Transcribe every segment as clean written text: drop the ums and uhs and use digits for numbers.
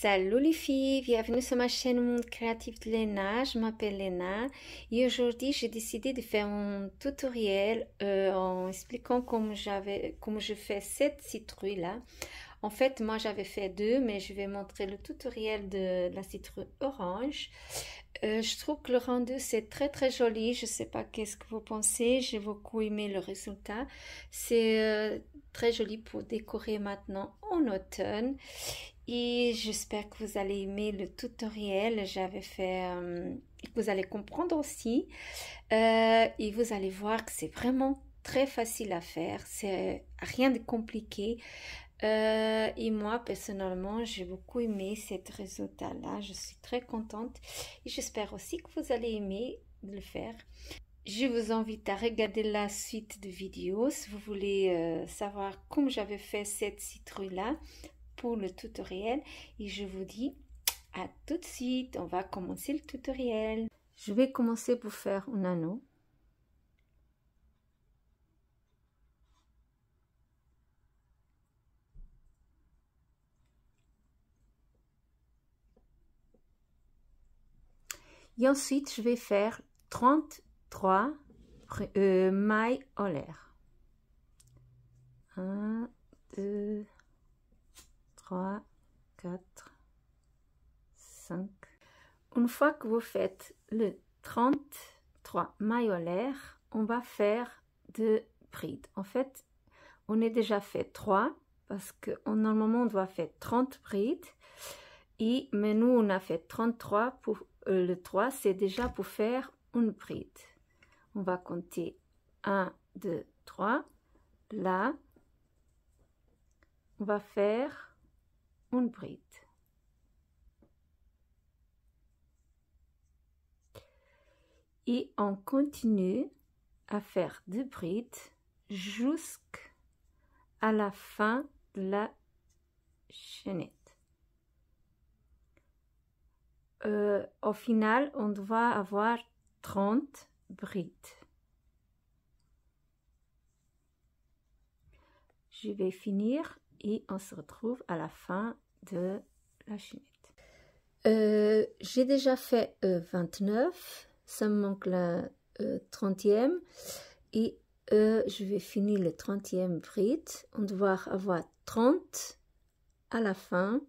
Salut les filles, bienvenue sur ma chaîne Monde Créatif de Léna. Je m'appelle Léna et aujourd'hui j'ai décidé de faire un tutoriel en expliquant comment je fais cette citrouille là. En fait, moi j'avais fait deux, mais je vais montrer le tutoriel de la citrouille orange. Je trouve que le rendu c'est très joli. Je sais pas qu'est-ce que vous pensez. J'ai beaucoup aimé le résultat. C'est très joli pour décorer maintenant en automne. Et j'espère que vous allez aimer le tutoriel. J'avais fait, vous allez comprendre aussi. Et vous allez voir que c'est vraiment très facile à faire. C'est rien de compliqué. Et moi, personnellement, j'ai beaucoup aimé cet résultat-là. Je suis très contente. Et j'espère aussi que vous allez aimer le faire. Je vous invite à regarder la suite de vidéos si vous voulez savoir comment j'avais fait cette citrouille-là pour le tutoriel. Et je vous dis à tout de suite. On va commencer le tutoriel. Je vais commencer pour faire un anneau. Et ensuite, je vais faire 33 mailles en l'air. 1, 2, 3, 4, 5. Une fois que vous faites le 33 mailles en l'air, on va faire deux brides. En fait, on a déjà fait 3 parce que normalement on doit faire 30 brides. Mais nous, on a fait 33 pour le 3, c'est déjà pour faire une bride. On va compter 1, 2, 3. Là, on va faire une bride. Et on continue à faire deux brides jusqu'à la fin de la chaînette. Au final, on doit avoir 30 brides. Je vais finir et on se retrouve à la fin de la chaînette. J'ai déjà fait 29, ça me manque la 30e et je vais finir le 30e bride. On doit avoir 30 à la fin.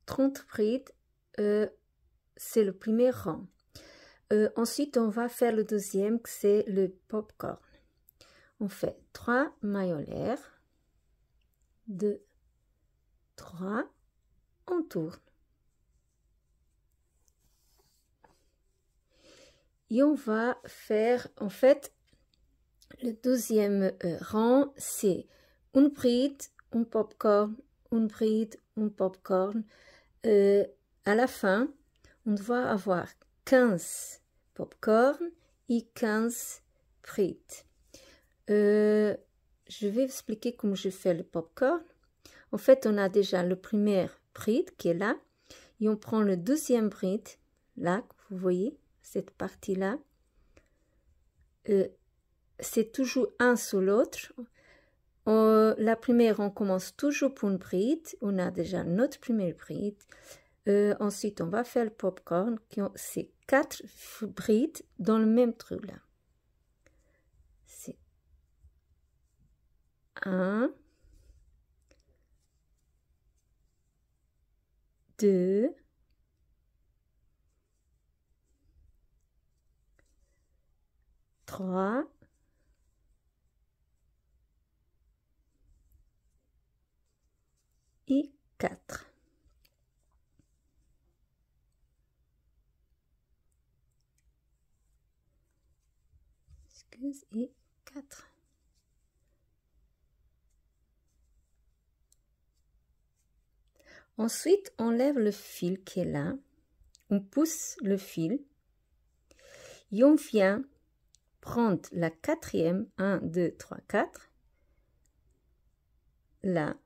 30 brides, c'est le premier rang. Ensuite, on va faire le deuxième, c'est le popcorn. On fait 3 mailles en l'air, 2, 3, on tourne. Et on va faire, en fait, le deuxième rang, c'est une bride, un popcorn, une bride, un popcorn. À la fin, on doit avoir 15 popcorn et 15 brides. Je vais expliquer comment je fais le popcorn. En fait, on a déjà le premier bride qui est là. Et on prend le deuxième bride, là, vous voyez, cette partie-là. C'est toujours un sur l'autre. La première, on commence toujours pour une bride. On a déjà notre première bride. Ensuite, on va faire le popcorn. C'est 4 brides dans le même truc là. C'est 1, 2, 3, et 4. Et 4. Ensuite, on lève le fil qui est là. On pousse le fil. Et on vient prendre la quatrième. 1, 2, 3, 4. Là.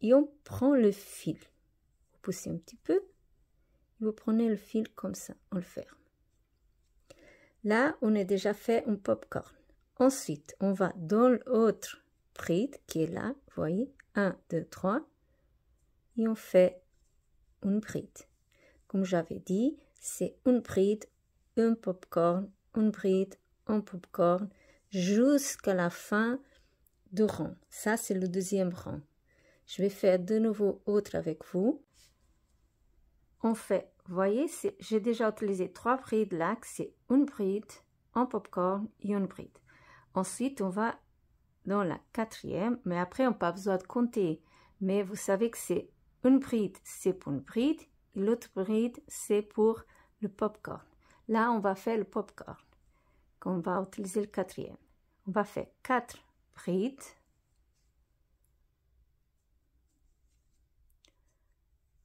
Et on prend le fil. Vous poussez un petit peu. Vous prenez le fil comme ça. On le ferme. Là, on a déjà fait un popcorn. Ensuite, on va dans l'autre bride qui est là, vous voyez, 1, 2, 3. Et on fait une bride. Comme j'avais dit, c'est une bride, un popcorn, une bride, un popcorn, jusqu'à la fin du rang. Ça, c'est le deuxième rang. Je vais faire de nouveau autre avec vous. On fait, vous voyez, j'ai déjà utilisé 3 brides là, c'est une bride, un popcorn et une bride. Ensuite, on va dans la 4e, mais après, on n'a pas besoin de compter. Mais vous savez que c'est une bride, c'est pour une bride, et l'autre bride, c'est pour le popcorn. Là, on va faire le popcorn, qu'on va utiliser le 4e. On va faire 4 brides.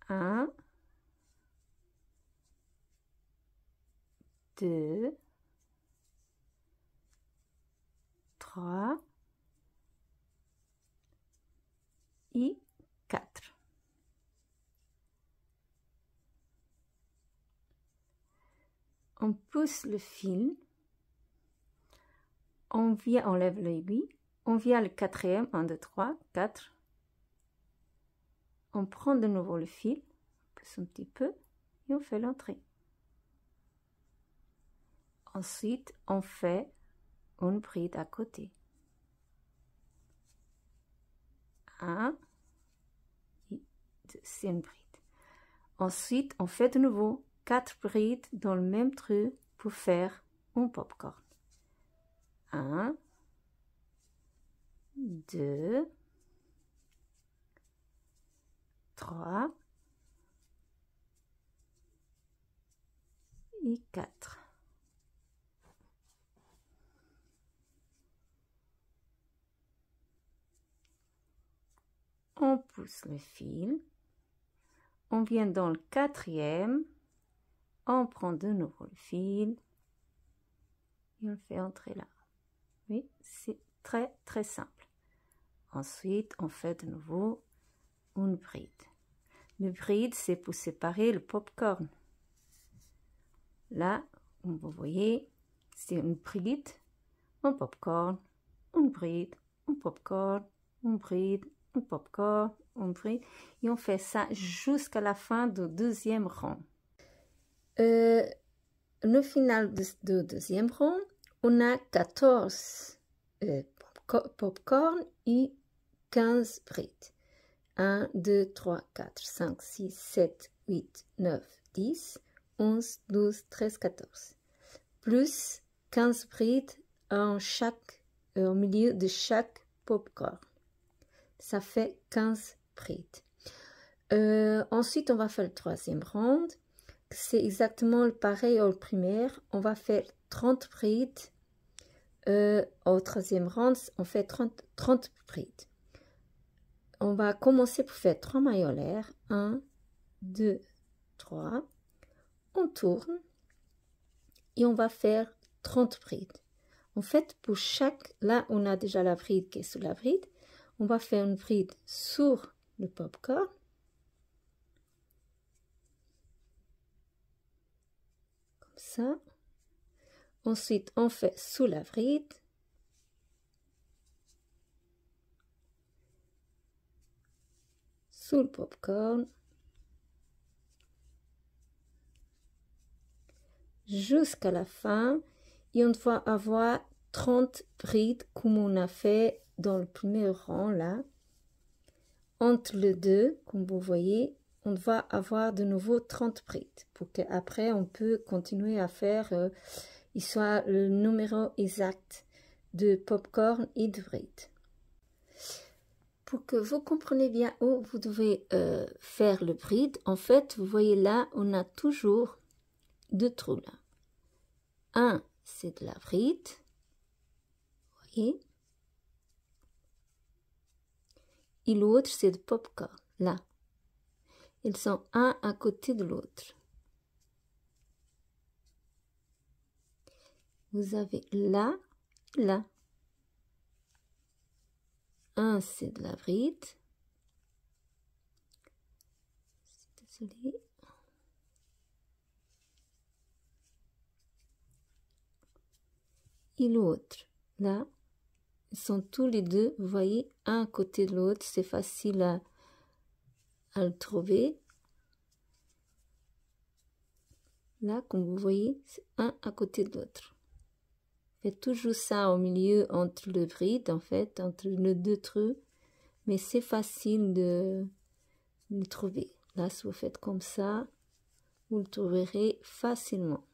1, 2, 3 et 4. On pousse le fil, on lève l'aiguille, on vient le 4e, 1, 2, 3, 4. On prend de nouveau le fil, on pousse un petit peu et on fait l'entrée. Ensuite, on fait une bride à côté. 1 et 2, c'est une bride. Ensuite, on fait de nouveau 4 brides dans le même truc pour faire un popcorn. 1, 2, 3 et 4. On pousse le fil, on vient dans le 4e, on prend de nouveau le fil et on le fait entrer là. Oui, c'est très simple. Ensuite, on fait de nouveau une bride. Le bride, c'est pour séparer le popcorn. Là, vous voyez, c'est une bride, un popcorn, une bride, un popcorn, une bride, un popcorn, une bride. Et on fait ça jusqu'à la fin du deuxième rang. Le final du deuxième rang, on a 14 popcorn et 15 brides. 1, 2, 3, 4, 5, 6, 7, 8, 9, 10, 11, 12, 13, 14. Plus 15 brides au milieu de chaque popcorn. Ça fait 15 brides. Ensuite, on va faire le troisième round. C'est exactement pareil au premier. On va faire 30 brides. Au troisième round, on fait 30 brides. On va commencer pour faire 3 mailles en l'air. 1, 2, 3. On tourne et on va faire 30 brides. En fait, pour chaque, là, on a déjà la bride qui est sous la bride. On va faire une bride sur le popcorn. Comme ça. Ensuite, on fait sous la bride. Sous le popcorn. Jusqu'à la fin. Et on doit avoir 30 brides comme on a fait dans le premier rang là. Entre les deux, comme vous voyez, on doit avoir de nouveau 30 brides pour qu'après on peut continuer à faire il soit le numéro exact de popcorn et de brides. Pour que vous compreniez bien où vous devez faire le bride, en fait, vous voyez là, on a toujours 2 trous là. Un, c'est de la bride, vous voyez. Et l'autre, c'est de popcorn, là. Ils sont un à côté de l'autre. Vous avez là, là. Un, c'est de la bride. Désolée. Et l'autre, là, Ils sont tous les deux, vous voyez, un à côté de l'autre. C'est facile à le trouver. Là, comme vous voyez, c'est un à côté de l'autre. Faites toujours ça au milieu entre le bride, en fait, entre les deux trous. Mais c'est facile de le trouver. Là, si vous faites comme ça, vous le trouverez facilement.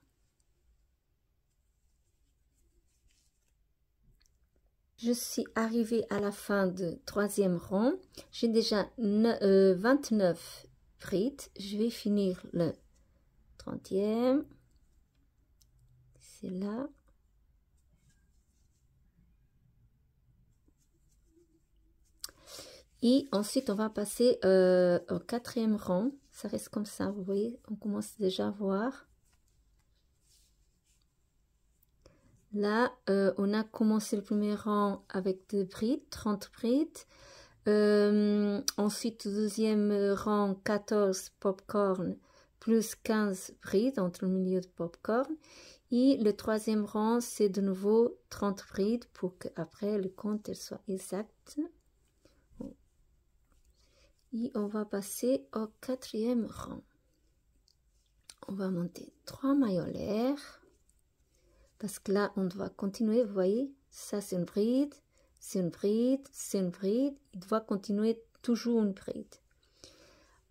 Je suis arrivée à la fin du troisième rang. J'ai déjà 29 brides. Je vais finir le 30e. C'est là. Et ensuite, on va passer au quatrième rang. Ça reste comme ça, vous voyez. On commence déjà à voir. Là, on a commencé le premier rang avec 2 brides, 30 brides. Ensuite, au deuxième rang, 14 popcorn plus 15 brides entre le milieu de popcorn. Et le troisième rang, c'est de nouveau 30 brides pour qu'après le compte soit exact. Et on va passer au quatrième rang. On va monter 3 maillolaires. Parce que là, on doit continuer, vous voyez, ça c'est une bride, c'est une bride, c'est une bride. Il doit continuer toujours une bride.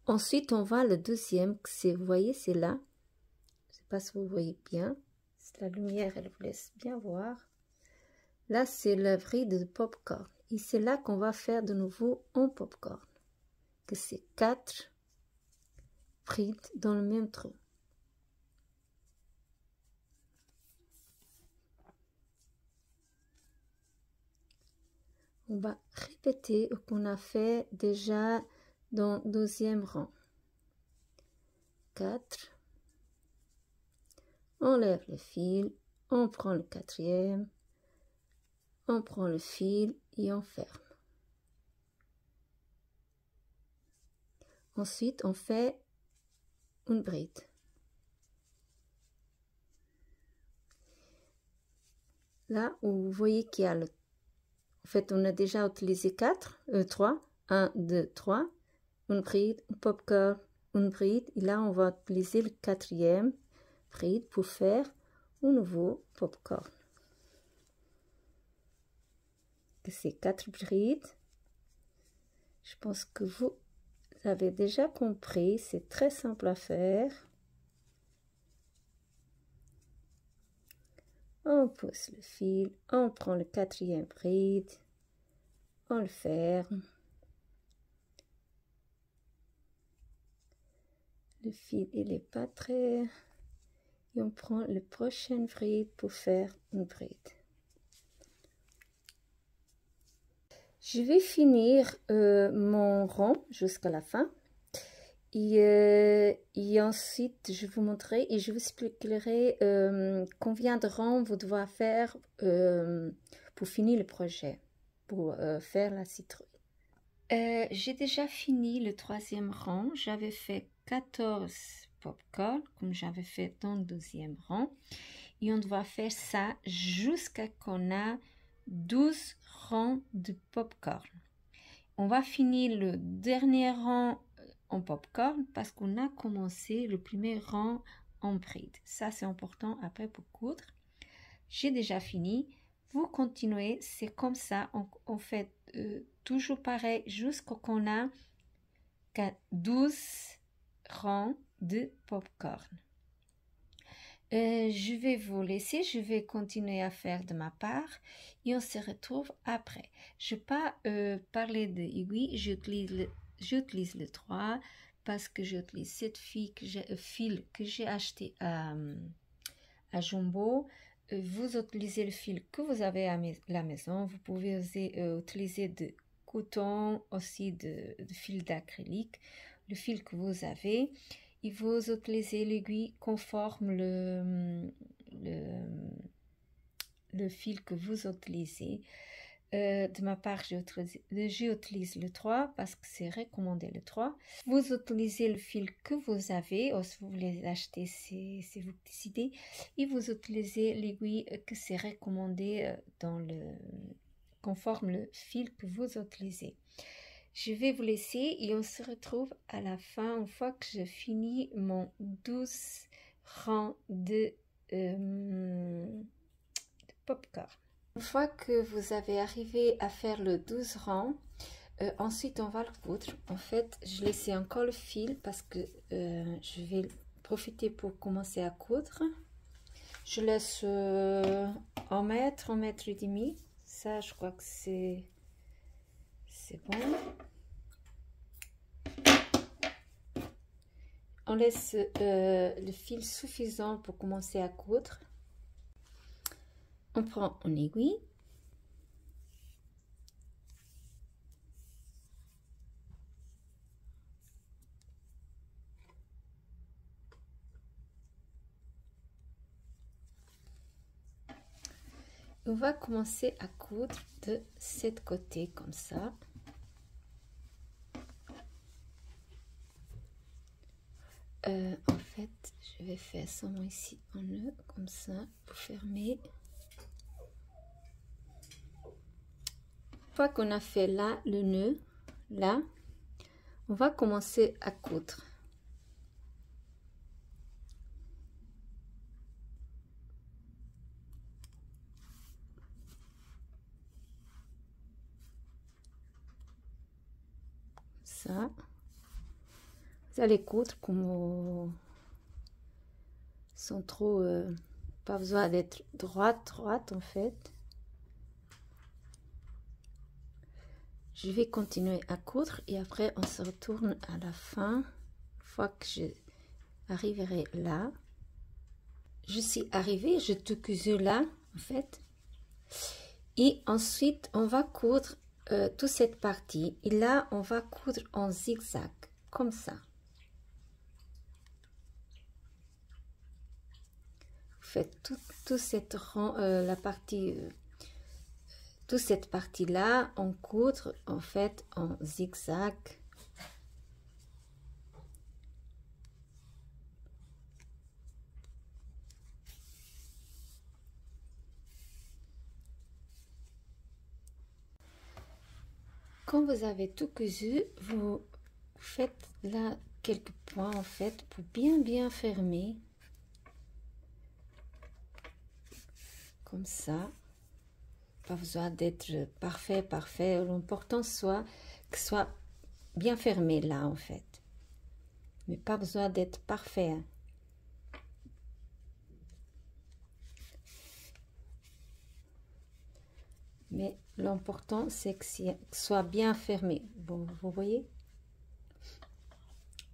Ensuite, on va le deuxième, c'est, vous voyez, c'est là. Je ne sais pas si vous voyez bien. La lumière, elle vous laisse bien voir. Là, c'est la bride de popcorn. Et c'est là qu'on va faire de nouveau en popcorn. Que c'est 4 brides dans le même trou. On va répéter ce qu'on a fait déjà dans le deuxième rang. 4. On lève le fil, on prend le quatrième, on prend le fil et on ferme. Ensuite, on fait une bride. Là où vous voyez qu'il y a le... En fait, on a déjà utilisé 3. 1, 2, 3. Une bride, un popcorn, une bride. Et là, on va utiliser le quatrième bride pour faire un nouveau popcorn. C'est 4 brides. Je pense que vous avez déjà compris. C'est très simple à faire. On pousse le fil, on prend le quatrième bride, on le ferme. Le fil, il n'est pas très... Et on prend le prochain bride pour faire une bride. Je vais finir mon rang jusqu'à la fin. Et ensuite, je vous montrerai et je vous expliquerai combien de rangs vous devez faire pour finir le projet, pour faire la citrouille. J'ai déjà fini le troisième rang. J'avais fait 14 popcorn, comme j'avais fait dans le deuxième rang. Et on doit faire ça jusqu'à qu'on a 12 rangs de popcorn. On va finir le dernier rang en popcorn parce qu'on a commencé le premier rang en bride. Ça, c'est important après pour coudre. J'ai déjà fini. Vous continuez, c'est comme ça. On fait toujours pareil jusqu'à qu'on a 12 rangs de popcorn. Je vais vous laisser, je vais continuer à faire de ma part et on se retrouve après. Je ne vais pas parler de aiguille, j'utilise le 3 parce que j'utilise cette fil que j'ai acheté à Jumbo. Vous utilisez le fil que vous avez à la maison. Vous pouvez aussi utiliser de coton, aussi de fil d'acrylique, le fil que vous avez. Et vous utilisez l'aiguille conforme le fil que vous utilisez. De ma part, j'utilise le 3 parce que c'est recommandé le 3. Vous utilisez le fil que vous avez, ou si vous voulez acheter, c'est vous décidez. Et vous utilisez l'aiguille que c'est recommandé conforme le fil que vous utilisez. Je vais vous laisser et on se retrouve à la fin, une fois que je finis mon 12 rangs de popcorn. Une fois que vous avez arrivé à faire le 12 rangs, ensuite on va le coudre. En fait, je laissais encore le fil parce que je vais profiter pour commencer à coudre. Je laisse 1 mètre, 1 mètre et demi. Ça, je crois que c'est bon. On laisse le fil suffisant pour commencer à coudre. On prend une aiguille. On va commencer à coudre de cet côté comme ça. En fait, je vais faire seulement ici un nœud comme ça pour fermer. Une fois qu'on a fait là le nœud, là, on va commencer à coudre. Ça. Vous allez coudre comme sans trop, pas besoin d'être droite en fait. Je vais continuer à coudre et après on se retourne à la fin. Une fois que je arriverai là, je suis arrivée, je te cousu là en fait. Et ensuite on va coudre toute cette partie. Et là on va coudre en zigzag comme ça. Faites tout cette rang, la partie, toute cette partie là en coudre en fait en zigzag. Quand vous avez tout cousu, vous faites là quelques points en fait pour bien fermer. Comme ça. Pas besoin d'être parfait. L'important soit que ce soit bien fermé là en fait. Mais pas besoin d'être parfait. Hein. Mais l'important c'est que ce soit bien fermé. Bon, vous voyez.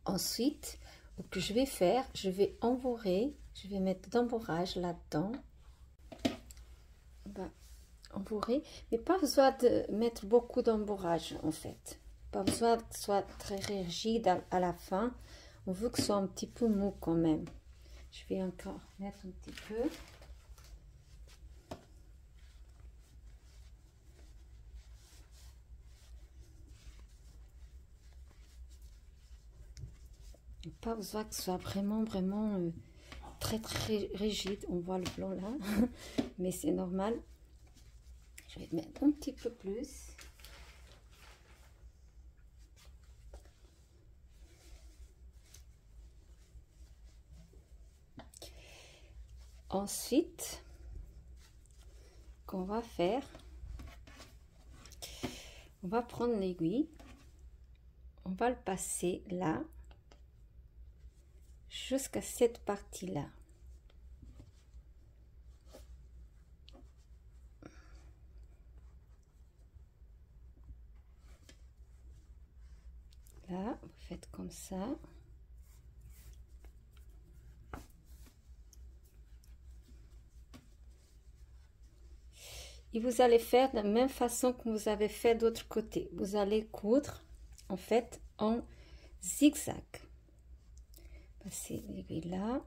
Ensuite, ce que je vais faire, je vais embourrer. Je vais mettre d'embourrage là-dedans. Embourrer, mais pas besoin de mettre beaucoup d'embourrage en fait. Pas besoin que ce soit très rigide à la fin. On veut que ce soit un petit peu mou quand même. Je vais encore mettre un petit peu. Pas besoin que ce soit vraiment très rigide. On voit le blanc là, mais c'est normal. Je vais mettre un petit peu plus. Ensuite, qu'on va faire, on va prendre l'aiguille, on va le passer là, jusqu'à cette partie-là. Là, vous faites comme ça. Et vous allez faire de la même façon que vous avez fait de l'autre côté. Vous allez coudre en fait en zigzag. Passez l'aiguille là.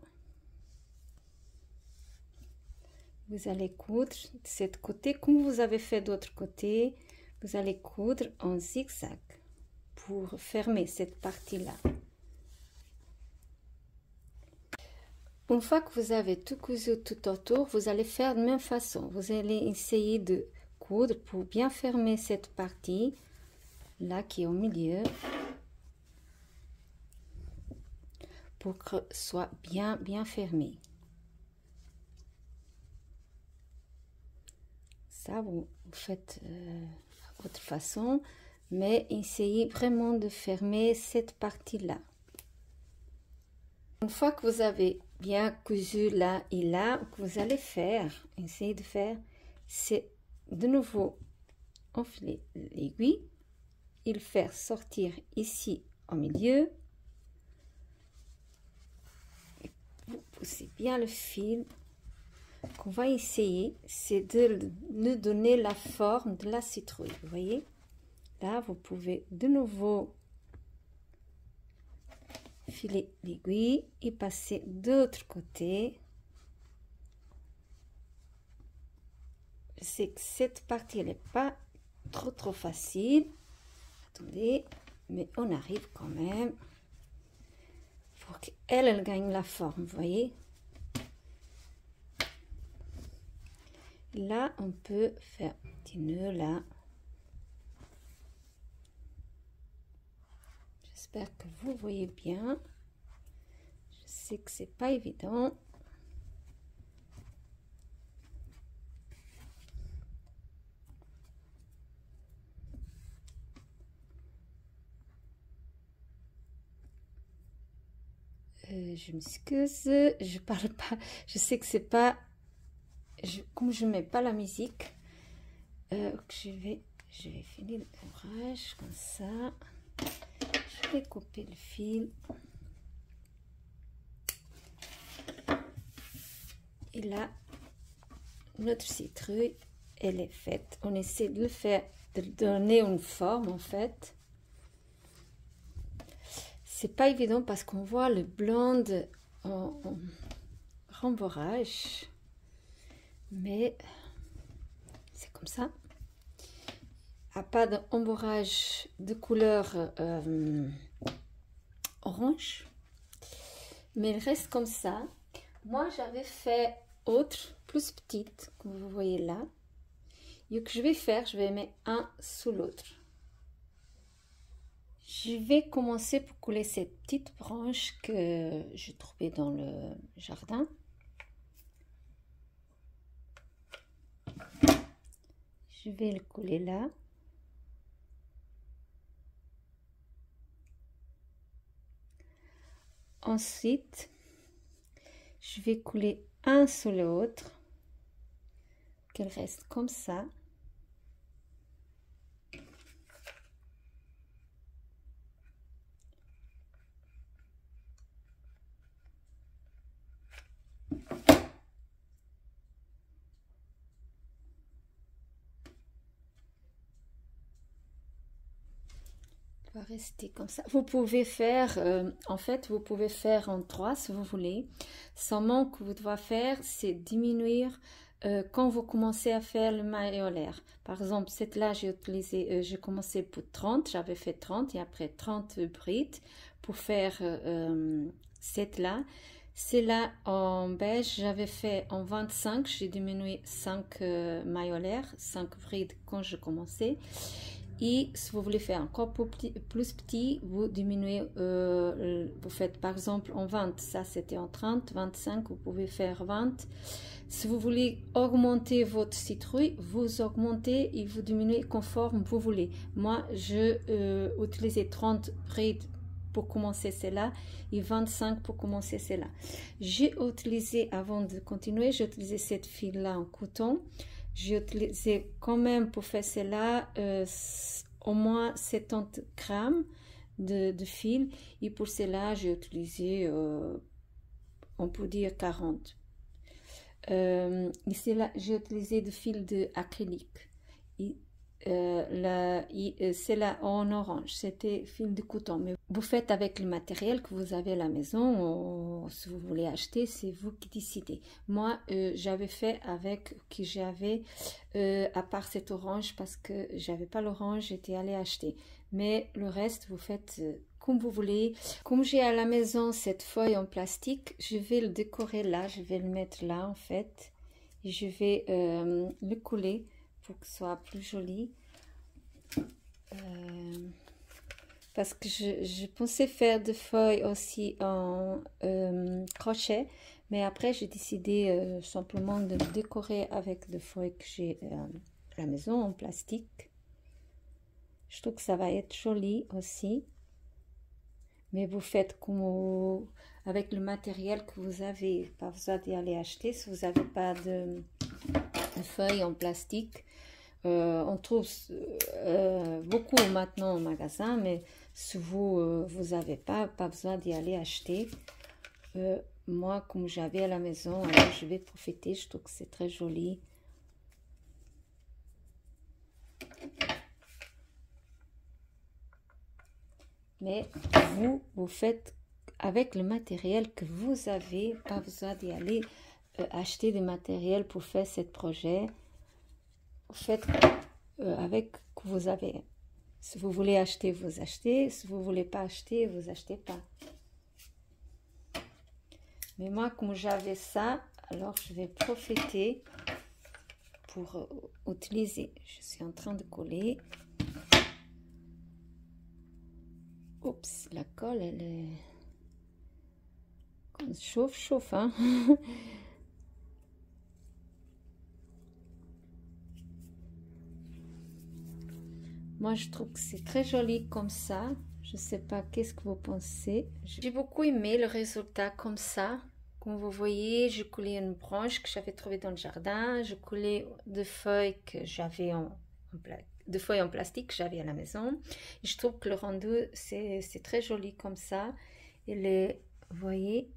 Vous allez coudre de cet côté comme vous avez fait de l'autre côté. Vous allez coudre en zigzag pour fermer cette partie-là. Une fois que vous avez tout cousu tout autour, vous allez faire de la même façon. Vous allez essayer de coudre pour bien fermer cette partie là qui est au milieu, pour que ce soit bien fermé. Ça, vous faites à votre façon, mais essayez vraiment de fermer cette partie-là. Une fois que vous avez bien cousu là et là, que vous allez faire, essayez de faire, c'est de nouveau enfiler l'aiguille et le faire sortir ici au milieu. Vous poussez bien le fil. Qu'on va essayer, c'est de nous donner la forme de la citrouille. Vous voyez, là, vous pouvez de nouveau filer l'aiguille et passer de l'autre côté. Je sais que cette partie, elle n'est pas trop facile. Attendez, mais on arrive quand même. Pour qu'elle gagne la forme, vous voyez. Là, on peut faire un petit nœud là. J'espère que vous voyez bien. Je sais que c'est pas évident. Je m'excuse, je parle pas. Je sais que c'est pas. Comme je mets pas la musique, je vais finir l'ouvrage comme ça. Je vais couper le fil. Et là, notre citrouille, elle est faite. On essaie de le faire, de donner une forme en fait. C'est pas évident parce qu'on voit le blanc en rembourrage. Mais c'est comme ça. À pas d'embourrage de couleur orange, mais il reste comme ça. Moi j'avais fait autre, plus petite, comme vous voyez là. Et que je vais faire, je vais mettre un sous l'autre. Je vais commencer pour couler cette petite branche que j'ai trouvée dans le jardin. Je vais le couler là. Ensuite, je vais couler un sur l'autre, qu'elle reste comme ça. Va rester comme ça. Vous pouvez faire, en fait, vous pouvez faire en 3 si vous voulez. Seulement, que vous devez faire, c'est diminuer quand vous commencez à faire le mayolaire. Par exemple, cette là, j'ai utilisé, j'ai commencé pour 30, j'avais fait 30 et après 30 brides pour faire cette là. C'est là en beige, j'avais fait en 25, j'ai diminué 5 mayolaires, 5 brides quand je commençais. Et si vous voulez faire encore plus petit, vous diminuez, vous faites par exemple en 20, ça c'était en 30, 25, vous pouvez faire 20. Si vous voulez augmenter votre citrouille, vous augmentez et vous diminuez conforme vous voulez. Moi, je utilisais 30 brides pour commencer celle-là et 25 pour commencer celle-là. J'ai utilisé, avant de continuer, j'ai utilisé cette fil-là en coton. J'ai utilisé quand même pour faire cela au moins 70 grammes de fil. Et pour cela, j'ai utilisé, on peut dire 40. Ici, là, j'ai utilisé du fil d'acrylique. C'est là en orange, c'était fil de coton. Mais vous faites avec le matériel que vous avez à la maison, ou si vous voulez acheter, c'est vous qui décidez. Moi, j'avais fait avec que j'avais, à part cet orange, parce que j'avais pas l'orange, j'étais allée acheter. Mais le reste, vous faites comme vous voulez. Comme j'ai à la maison cette feuille en plastique, je vais le décorer là, je vais le mettre là en fait. Et je vais le coller pour que ce soit plus joli. Parce que je pensais faire des feuilles aussi en crochet, mais après j'ai décidé simplement de décorer avec des feuilles que j'ai à la maison en plastique. Je trouve que ça va être joli aussi. Mais vous faites comme avec le matériel que vous avez, pas besoin d'y aller acheter. Si vous n'avez pas de feuilles en plastique, on trouve beaucoup maintenant au magasin, mais si vous n'avez pas besoin d'y aller acheter. Moi, comme j'avais à la maison, alors je vais profiter. Je trouve que c'est très joli. Mais vous faites avec le matériel que vous avez, pas besoin d'y aller acheter du matériel pour faire ce projet. Vous faites avec ce que vous avez. Si vous voulez acheter, vous achetez. Si vous voulez pas acheter, vous achetez pas. Mais moi, comme j'avais ça, alors je vais profiter pour utiliser. Je suis en train de coller. Oups, la colle, elle est... Quand chauffe, hein. Moi, je trouve que c'est très joli comme ça. Je ne sais pas, qu'est-ce que vous pensez? J'ai beaucoup aimé le résultat comme ça. Comme vous voyez, je coulais une branche que j'avais trouvée dans le jardin. Je coulais des feuilles que j'avais de feuilles en plastique que j'avais à la maison. Et je trouve que le rendu, c'est très joli comme ça. Et vous voyez,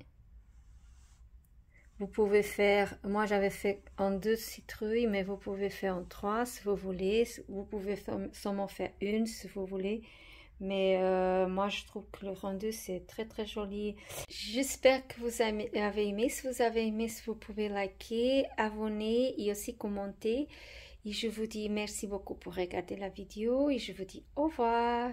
vous pouvez faire, moi j'avais fait en 2 citrouilles, mais vous pouvez faire en 3 si vous voulez. Vous pouvez seulement faire une si vous voulez. Mais moi je trouve que le rendu c'est très très joli. J'espère que vous avez aimé. Si vous avez aimé, vous pouvez liker, abonner et aussi commenter. Et je vous dis merci beaucoup pour regarder la vidéo et je vous dis au revoir.